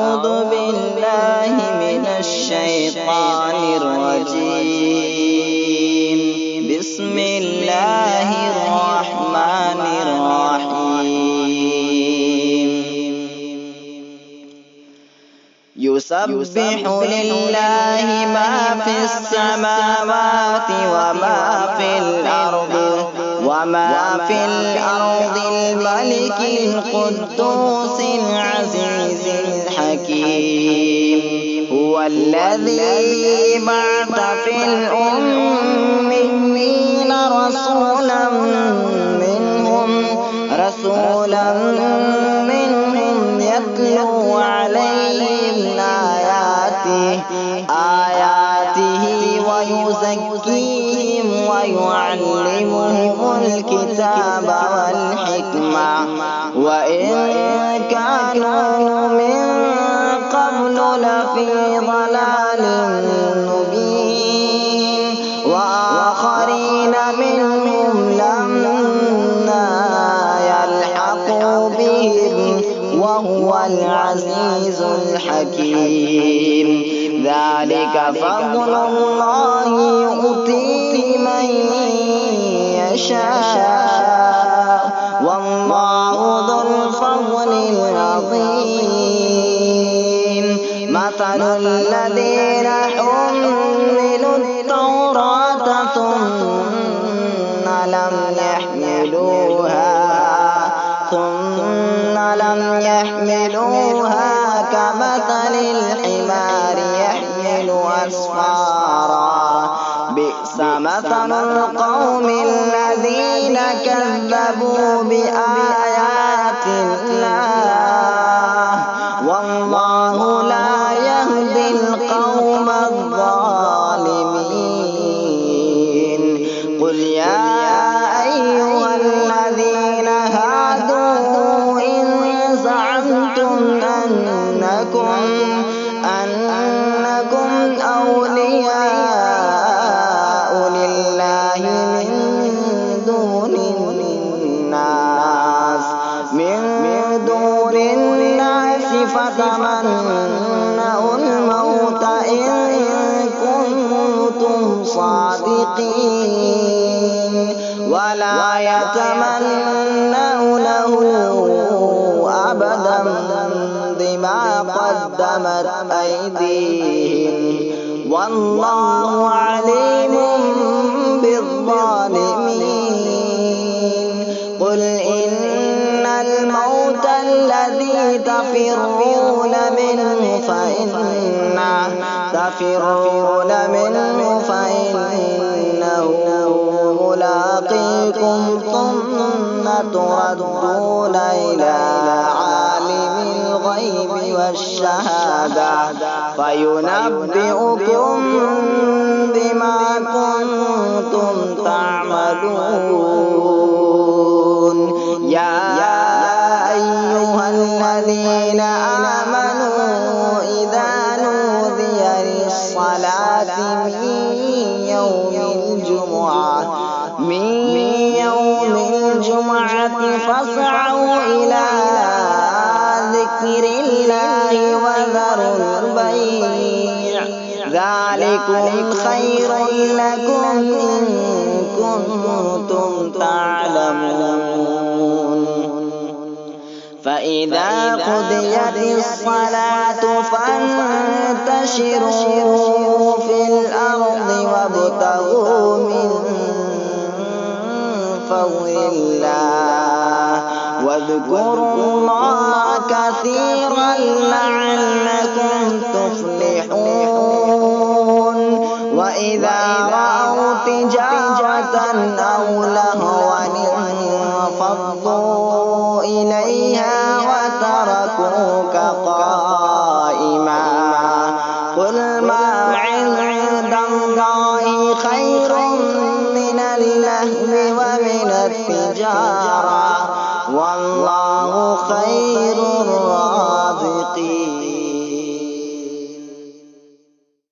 أعوذ بالله من الشيطان الرجيم. بسم الله الرحمن الرحيم. يسبح لله ما في السماوات وما في الأرض الملك القدوس العزيز الحكيم. هو الذي بعث في الأميين رسولا منهم يتلو عليهم آياته ويزكيهم ويعلمهم الكتاب والحكمة وإن كانوا من قبل لفي ضلال مبين. وآخرين منهم لما يلحقوا بهم وهو العزيز الحكيم. ذلك فضل الله يؤتيه من يشاء والله ذو الفضل العظيم. مثل الذين حملوا التوراة ثم لم يحملوها كمثل الحمار يحمل أسفارا. بئس مثل القوم الذين كذبوا بآيات الله والله لا يهدي القوم الظالمين. قل يا أيها الذين هادوا إن زعمتم أنكم أولياء لله من دون الناس فتمنوا الموت إن كنتم صادقين ولا يتمنونه أبدا بما قدمت أيديهم والله عليم بالظالمين. قل إن الموت الذي تفرون منه فإنه ملاقيكم ثم تردون إلى عالم الغيب والشهادة فينبئكم بما كنتم تعملون. يا أيها الذين آمنوا إذا نودي للصلاة من يوم الجمعة فاسعوا إلى ذكر الله وذروا البيع ذلكم خير لكم إن كنتم تعلمون. فإذا قضيت الصلاة فانتشروا في الأرض وابتغوا من فضل الله واذكروا الله كثيرا لعلكم تفلحون. وإذا رأوا تجارة أو لهوا انفضوا إليها وتركوك قائما. قل ما عند الله خير من اللهو ومن التجارة والله خير